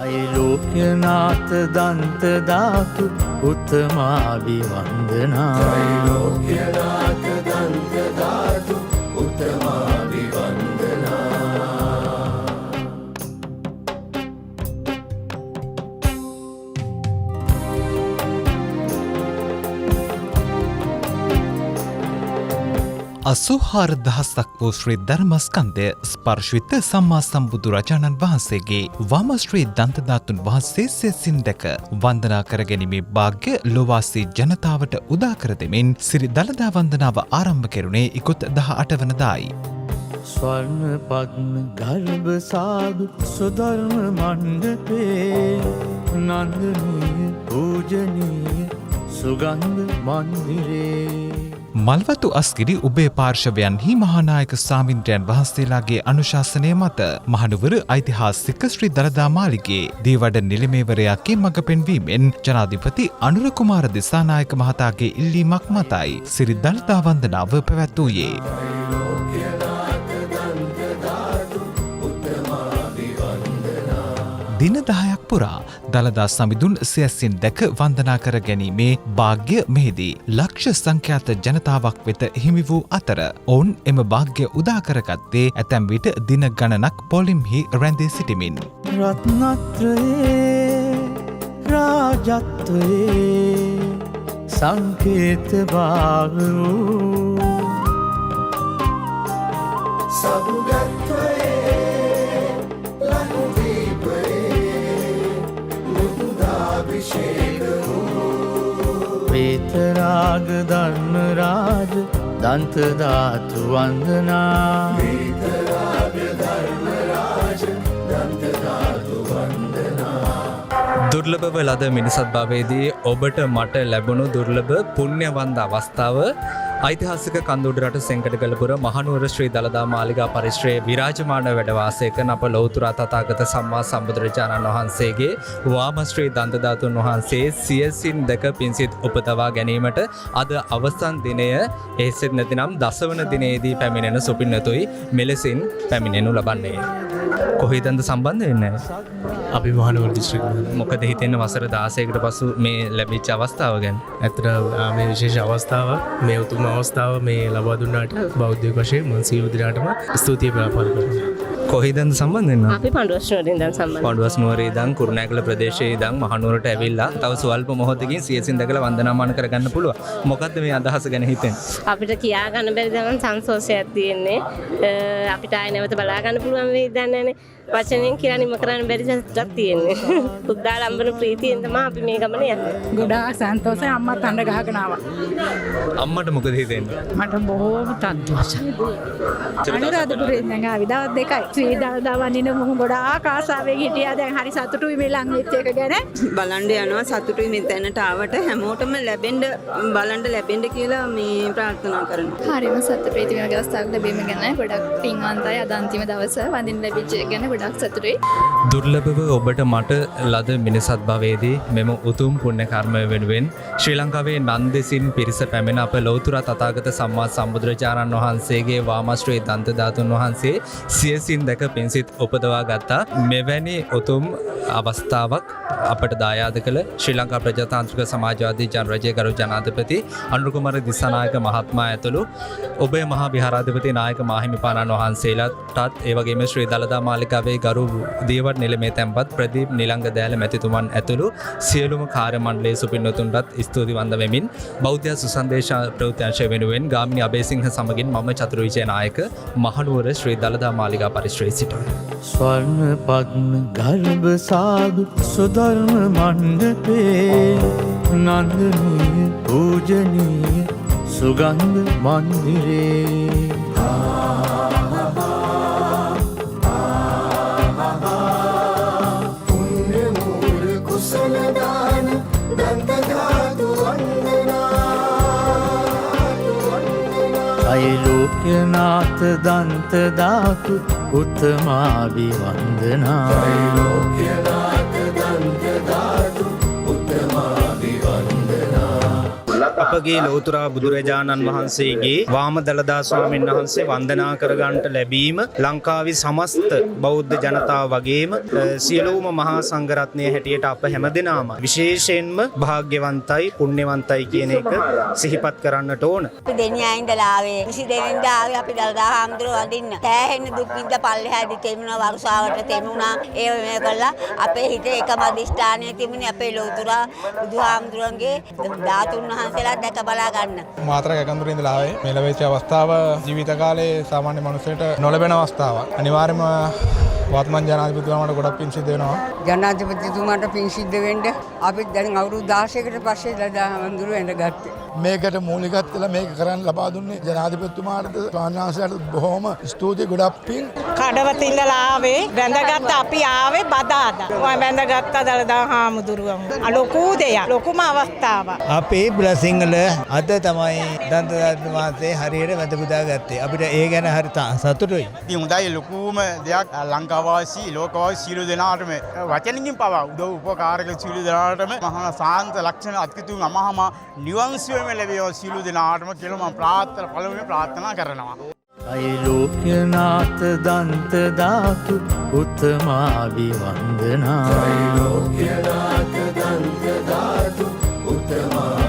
त्रैलोक्यनाथ दंत धातु उत्तमाभिवंदना त्रैलोक्यनाथ दंत धातु उत्तमाभिवंदना අසූහාර දහසක් වූ ශ්‍රී ධර්මස්කන්ධය ස්පර්ශවිත සම්මා සම්බුදුරජාණන් වහන්සේගේ වම ශ්‍රී දන්තධාතුන් වහන්සේ සෙසින් දැක වන්දනා කර ගැනීමේ භාග්‍ය ලොවාසී ජනතාවට උදා කර දෙමින් සිරි දළදා වන්දනාව ආරම්භ කෙරුණේ ඉකුත් 18 වනදායි. ස්වර්ණ පද්ම ගර්භ සාදු සුධර්ම මණ්ඩපේ නන්දනීය පූජනීය සුගන්ධ මන්දිරේ මල්වතු අස්ගිරි උභය පාර්ශවයන්හි මහානායක සාමින්ද්‍රයන් වහන්සේලාගේ අනුශාසනය මත මහනුවර ඓතිහාසික ශ්‍රී දළදා මාලිගයේ දේවඩ නිලමේවරයාගේ මඟ පෙන්වීමෙන් ජනාධිපති අනුර කුමාර දිසානායක මහතාගේ ඉල්ලීමක් මතයි සිරි දළදා වන්දනාව පැවැත්වූයේ. දින 10ක් පුරා දළදා සමිඳුන් සියැසින් දැක වන්දනා කර ගැනීමේ භාග්‍ය මෙහිදී ලක්ෂ සංඛ්‍යාත ජනතාවක් වෙත හිමි වූ අතර ඔවුන් එම භාග්‍ය උදා කරගත්තේ ඇතැම් විට දින ගණනක් පොලිම්හි රැඳී සිටිමින්. රත්නත්‍රයේ රාජත්වයේ සංකේත භාග වූ සබුගත්වයේ වේතරාග ධර්ම රාජ දන්ත ධාතු වන්දනා වේතරාග ධර්ම රාජ දන්ත ධාතු වන්දනා. දුර්ලභව ලද මිනිසත් භවයේදී ඔබට මට ලැබුණු දුර්ලභ පුණ්‍යවන්ත අවස්ථාව ඓතිහාසික කන්දුඩරට සෙන්කඩගලපුර මහනුවර ශ්‍රී දළදා මාලිගා පරිශ්‍රයේ විරාජමාන වැඩ වාසය කරන අප ලෞතර තථාගත සම්මා සම්බුදුරජාණන් වහන්සේගේ වාම ශ්‍රී දන්ත ධාතුන් වහන්සේ සියසින් දැක පින්සිත උපදවා ගැනීමට අද අවසන් දිනය එහෙසෙත් නැතිනම් දසවන දිනයේදී පැමිණෙන සුපින්නතුයි මෙලෙසින් පැමිණෙනු ලබන්නේ. කොහේදන්ද සම්බන්ධ වෙන්නේ? අපි මහනුවර දිස්ත්‍රික්කය. මොකද හිතෙන්නේ වසර 16කට පසු මේ ලැබිච්ච අවස්ථාව ගැන? ඇත්තට මේ විශේෂ අවස්ථාවක්, මේ උතුම් අවස්ථාව මේ ලබා දුන්නාට බෞද්ධයෙක් වශයෙන් මම සියලු දෙනාටම ස්තුතිය ප්‍රාර්ථනා කරනවා. කොහේදන්ද සම්බන්ධ වෙන්නේ? අපි පඬුවස් නුවරින් ඉඳන් සම්බන්ධ. පඬුවස් නුවරේ ඉඳන් කුරුණෑගල ප්‍රදේශයේ ඉඳන් මහනුවරට ඇවිල්ලා තව සුවල්ප මොහොතකින් සියසින් දැකලා වන්දනාමාන කරගන්න පුළුවන්. මොකද්ද මේ අදහස ගැන හිතෙන්නේ? අපිට කියා ගන්න බැරි තරම් සංසෝෂයක් තියෙන්නේ. අපිට ආයෙ නැවත බලා ගන්න පුළුවන් වෙයි දන්නේ වචනෙන් කියලා නිම කරන්න බැරි සතුටක් තියෙන්නේ. බුද්ධාලම්බන ප්‍රීතියෙන් තමයි අපි මේ ගමන යන්නේ. ගොඩාක් සන්තෝෂයි. අම්මත් අඬ ගහගෙන ආවා. අම්මට මොකද හිතෙන්නේ? මට බොහෝම සන්තෝෂයි. අනුරාධපුරේ ඉඳන් ආවි දවස් දෙකයි. ශ්‍රී දළදා වඳින මොහු ගොඩාක් ආසාවෙන් හිටියා. දැන් හරි සතුටුයි මේ ලං වෙච්ච එක ගැන. බලන්න යනවා සතුටුයි මෙතනට ආවට හැමෝටම බලන්න ලැබෙන්න කියලා මේ ප්‍රාර්ථනා කරනවා. හරිම සතුටුයි මේ වගේ අවස්ථාවක් ලැබීම ගැන. ගොඩක් පින්වන්තයි අද අන්තිම දවස වඳින්න ලැබිච්ච එක ගැන ගොඩක් සතුටුයි. දුර්ලභව ඔබට මට ලද මිනිසත් භවයේදී මෙම උතුම් පුණ්‍ය කර්මය වෙනුවෙන් ශ්‍රී ලංකාවේ නන්දෙසින් පිරිස පැමිණ අප ලෞතර තථාගත සම්මා සම්බුදුරජාණන් වහන්සේගේ වාමශ්‍රී දන්ත ධාතුන් වහන්සේ සියසින් දැක පින්සිත උපදවා ගත්තා. මෙවැනි උතුම් අවස්ථාවක් අපට දායාද කළ ශ්‍රී ලංකා ප්‍රජාතාන්ත්‍රික සමාජවාදී ජනරජයේ ගරු ජනාධිපති අනුර කුමාර දිසානායක මහත්මයා ඇතුළු ඔබේ මහා විහාරාධිපති නායක මාහිමිපාණන් වහන්සේලාටත් ඒ වගේම ශ්‍රී දළදා මාලිගාවේ ගරු දේවඩ නිලමේ තැන්පත් ප්‍රදීප් නිලංග දෑල මැතිතුමන් ඇතුළු සියලුම කාර්ය මණ්ඩලයේ සුපින්නතුන්ටත් ස්තුති වන්ද වෙමින් බෞද්ධ සුසන්දේශ ප්‍රවෘත්ති වෙනුවෙන් ගාමිණී අබේසිංහ සමගින් මම චතුර විජය නායක මහනුවර ශ්‍රී දළදා මාලිගා පරිශ්‍රයේ සිට ස්වර්ණ පද්ම ගර්භ සාදු සුධර්ම මණ්ඩපේ නන්දනීය පූජනීය සුගන්ධ මන්දිරේ त्रैलोक्यनाथ दंत धातु उत्तमाभिवंदना त्रैलोक्यनाथ दंत धातु उत्तमाभिवंदना. අප අපගේ ලෝතුරා බුදුරජාණන් වහන්සේගේ වාම දළදා ස්වාමීන් වහන්සේ වන්දනා කරගන්නට ලැබීම ලංකාවේ සමස්ත බෞද්ධ ජනතාව වගේම සියලුම මහා සංඝරත්නය හැටියට අප හැමදෙනාම විශේෂයෙන්ම භාග්‍යවන්තයි පුණ්‍යවන්තයි කියන එක සිහිපත් කරන්නට ඕන. අපි දෙනියා ඉඳලා ආවේ 22 වෙනිදා ආවේ අපි දළදා හාමුදුරුවෝ වඳින්න. තෑහෙන්න දුක් විඳ පල්ලෙහාදී තෙමුණා වරුසාවට තෙමුණා ඒ මේ කළා අපේ හිතේ එකම අධිෂ්ඨානය තිබුණේ අපේ ලෝතුරා බුදුහාමුදුරන්ගේ ධාතුන් වහන්සේලා දැක බලා ගන්න. මාතර ගැකඳුරින් ඉඳලා ආවේ මේ ලැබෙච්ච අවස්ථාව ජීවිත කාලේ සාමාන්‍ය මිනිසෙට නොලැබෙන අවස්ථාවක්. අනිවාර්යයෙන්ම වර්තමාන ජනාධිපතිතුමාට ගොඩක් පිං සිද්ධ වෙනවා. ජනාධිපතිතුමාට පිං සිද්ධ වෙන්න අපි දැන් අවුරුදු 16කට පස්සේ දළදා හාමුදුරුවෝ එඳගත්තේ. මේකට මූලිකත්වලා මේක කරන්න ලබා දුන්නේ ජනාධිපතිතුමාට ස්වාමීන් වහන්සේට බොහොම ස්තුතියි ගොඩක් පිං. කඩවත ඉඳලා ආවේ වැඳගත්ත අපි ආවේ බදාදා. මම වැඳගත්ත දළදා හාමුදුරුවෝ. ලොකු දෙයක් ලොකුම අවස්ථාවක්. අපේ බ්ලසිංගල අද තමයි දන්තදාන මාසේ හරියට වැඳ පුදා ගත්තේ. අපිට ඒ ගැන හරි සතුටුයි. ඉතින් හොඳයි ලොකුම දෙයක් ලංකාවාසී ලෝකවාසී සියලු දෙනාටම වචනකින් පවා උදව් උපකාර කළ සියලු දෙනාටම මහා සාන්ත ලක්ෂණ අත්කිතුන් අමහම නිවන් සුවම ලැබේවා සියලු දෙනාටම කියලා මම පළමුවෙන් ප්‍රාර්ථනා කරනවා. त्रैलोक्यनाथ दंत दातु उत्तमा विवंदना त्रैलोक्यनाथ दंत दातु उत्तमा